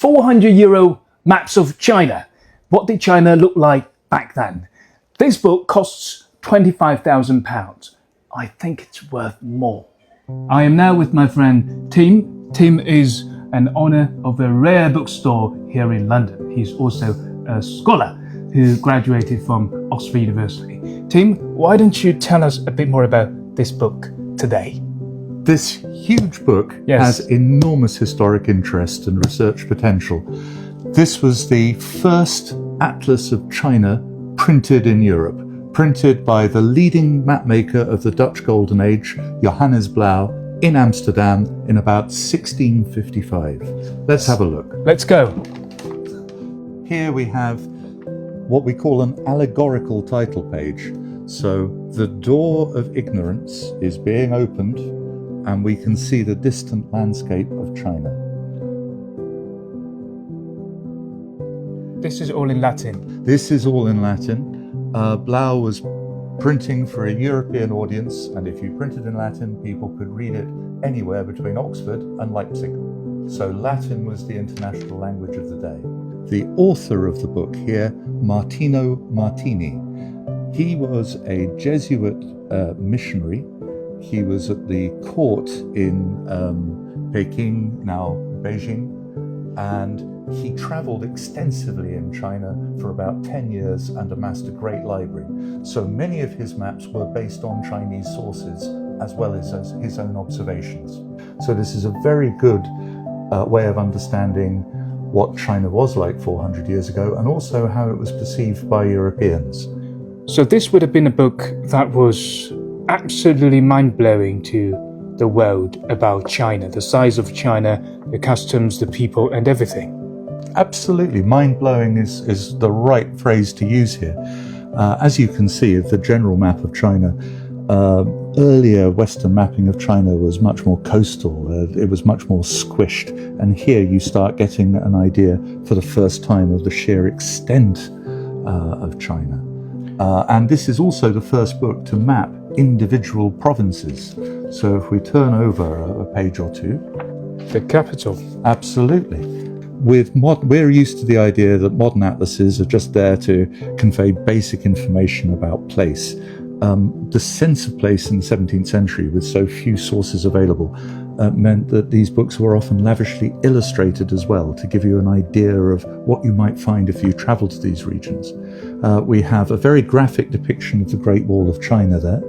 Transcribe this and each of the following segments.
400 € maps of China. What did China look like back then? This book costs £25,000. I think it's worth more. I am now with my friend Tim. Tim is an owner of a rare bookstore here in London. He's also a scholar who graduated from Oxford University. Tim, why don't you tell us a bit more about this book today? This huge book has enormous historic interest and research potential. This was the first atlas of China printed in Europe, printed by the leading mapmaker of the Dutch Golden Age, Johannes Blauw, in Amsterdam in about 1655. Let's have a look. Let's go. Here we have what we call an allegorical title page. So the door of ignorance is being opened, and we can see the distant landscape of China. This is all in Latin. This is all in Latin. Blauw was printing for a European audience, and if you printed in Latin, people could read it anywhere between Oxford and Leipzig. So Latin was the international language of the day. The author of the book here, Martino Martini, he was a Jesuit missionary. He was at the court in Peking, now Beijing, and he traveled extensively in China for about 10 years and amassed a great library. So many of his maps were based on Chinese sources as well as his own observations. So this is a very good way of understanding what China was like 400 years ago, and also how it was perceived by Europeans. So this would have been a book that was absolutely mind-blowing to the world about China, the size of China, the customs, the people, and everything. Absolutely, mind-blowing is the right phrase to use here. As you can see, the general map of China, earlier Western mapping of China was much more coastal, it was much more squished, and here you start getting an idea for the first time of the sheer extent of China. And this is also the first book to map individual provinces. So if we turn over a page or two. The capital. Absolutely. We're used to the idea that modern atlases are just there to convey basic information about place. The sense of place in the 17th century, with so few sources available, meant that these books were often lavishly illustrated as well, to give you an idea of what you might find if you travel to these regions. We have a very graphic depiction of the Great Wall of China there.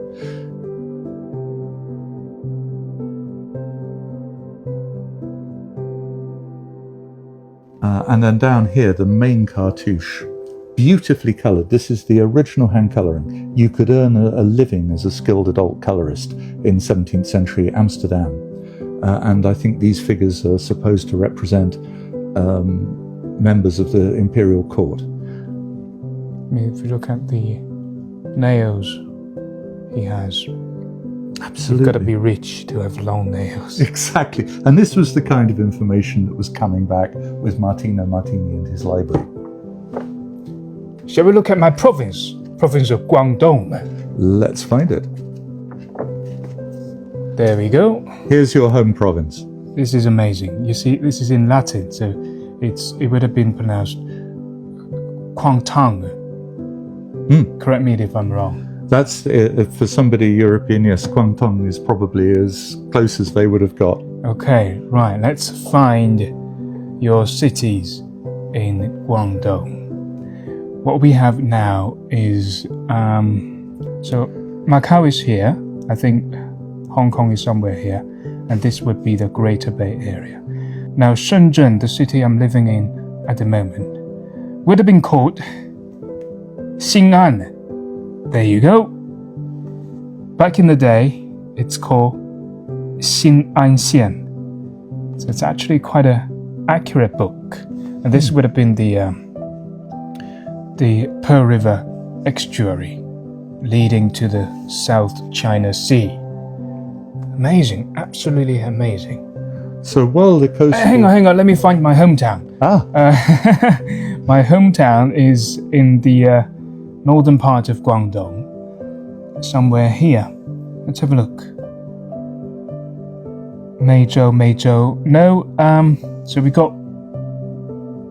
And then down here, the main cartouche, beautifully coloured. This is the original hand colouring. You could earn a living as a skilled adult colourist in 17th century Amsterdam. And I think these figures are supposed to represent members of the imperial court. I mean, if you look at the nails he has, absolutely, you've got to be rich to have long nails. Exactly. And this was the kind of information that was coming back with Martino Martini and his library. Shall we look at my province of Guangdong? Let's find it. There we go. Here's your home province. This is amazing. You see, this is in Latin, so it would have been pronounced Guangdong. Correct me if I'm wrong. That's, for somebody European, yes, Guangdong is probably as close as they would have got. Okay, right, let's find your cities in Guangdong. What we have now is, so Macau is here, I think Hong Kong is somewhere here, and this would be the Greater Bay Area. Now Shenzhen, the city I'm living in at the moment, would have been called Xin'an. There you go. Back in the day, it's called Xin'anxian. So it's actually quite an accurate book. And this would have been the Pearl River estuary leading to the South China Sea. Amazing, absolutely amazing. So while the coast... Hang on, let me find my hometown. My hometown is in the northern part of Guangdong, somewhere here. Let's have a look. Meizhou, no, so we got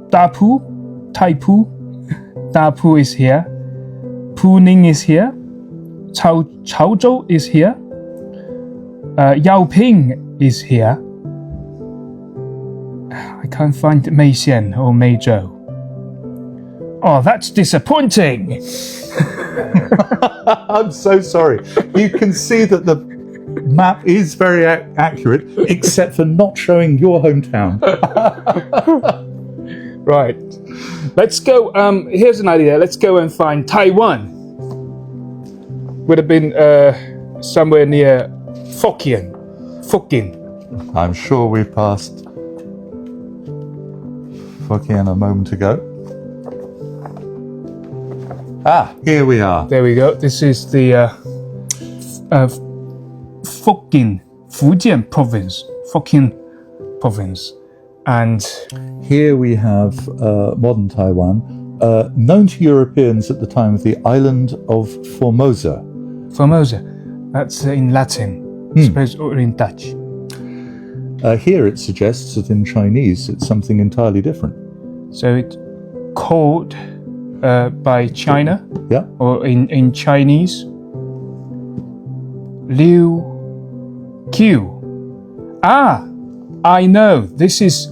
Dapu, Taipu, Dapu is here. Puning is here. Chaozhou is here. Yaoping is here. I can't find Meixian or Meizhou. Oh, that's disappointing. I'm so sorry. You can see that the map is very accurate, except for not showing your hometown. Right. Let's go. Here's an idea. Let's go and find Taiwan. Would have been somewhere near Fukien. I'm sure we passed Fukien a moment ago. Ah, here we are. There we go. This is the Fujian province. Fukien province. And here we have modern Taiwan, known to Europeans at the time of the island of Formosa. Formosa, that's in Latin, I suppose, or in Dutch. Here it suggests that in Chinese it's something entirely different. So it's called by China, Yeah. or in Chinese, Liu Qiu. Ah, I know, this is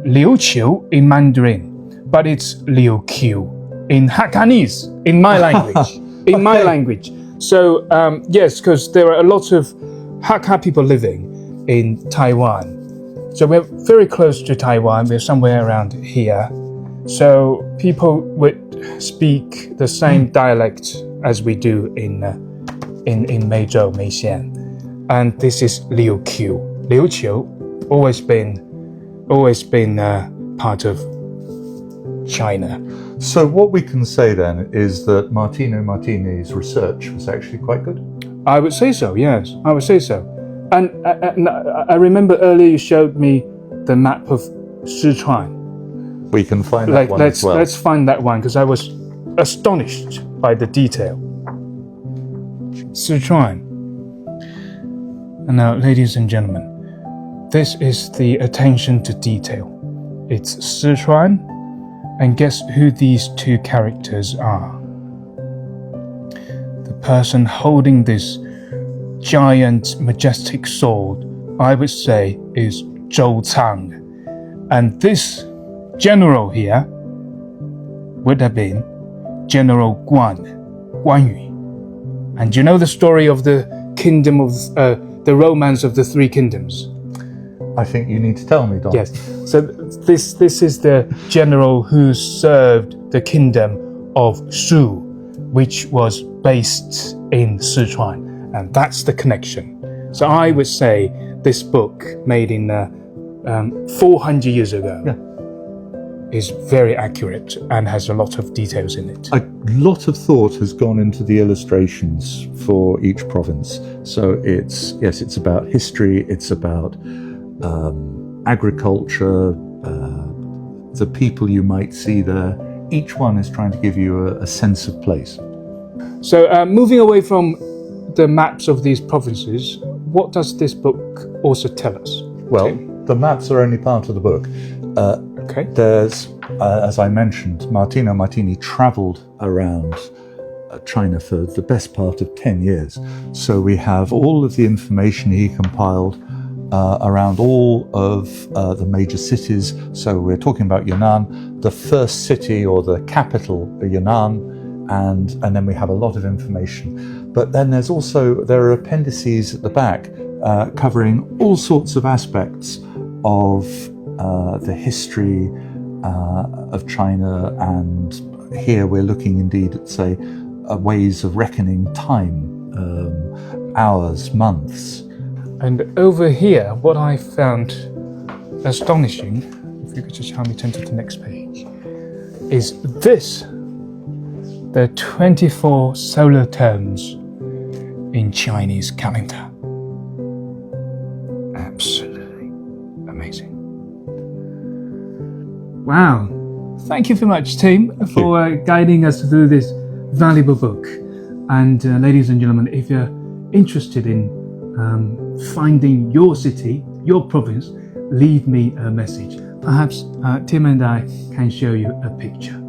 Liu Qiu in Mandarin, but it's Liu Qiu in Hakkanese, in my language. In my language. So, yes, because there are a lot of Hakka people living in Taiwan. So we're very close to Taiwan. We're somewhere around here. So people would speak the same dialect as we do in Meizhou, Meixian. And this is Liu Qiu. Liu Qiu, always been part of China. So what we can say then is that Martino Martini's research was actually quite good. I would say so, yes. I would say so. And I remember earlier you showed me the map of Sichuan. We can find that one as well. Let's find that one, because I was astonished by the detail. Sichuan. And now, ladies and gentlemen, this is the attention to detail. It's Sichuan, and guess who these two characters are? The person holding this giant, majestic sword, I would say, is Zhou Cang. And this general here would have been General Guan Yu. And you know the story of the kingdom of the romance of the three kingdoms? I think you need to tell me, Don. Yes. So this is the general who served the kingdom of Shu, which was based in Sichuan, and that's the connection. So I would say this book, made in 400 years ago, is very accurate and has a lot of details in it. A lot of thought has gone into the illustrations for each province. So it's about history, it's about agriculture, the people you might see there. Each one is trying to give you a sense of place. So moving away from the maps of these provinces, what does this book also tell us? Well, the maps are only part of the book. Okay. There's, as I mentioned, Martino Martini travelled around China for the best part of 10 years. So we have all of the information he compiled around all of the major cities. So we're talking about Yunnan, the first city or the capital, Yunnan, and then we have a lot of information. But then there are appendices at the back covering all sorts of aspects of the history of China, and here we're looking indeed at, say, ways of reckoning time, hours, months. And over here, what I found astonishing, if you could just help me turn to the next page, is this, the 24 solar terms in Chinese calendar. Absolutely amazing. Wow. Thank you very much, team, for guiding us through this valuable book. And ladies and gentlemen, if you're interested in finding your city, your province, leave me a message. Perhaps Tim and I can show you a picture.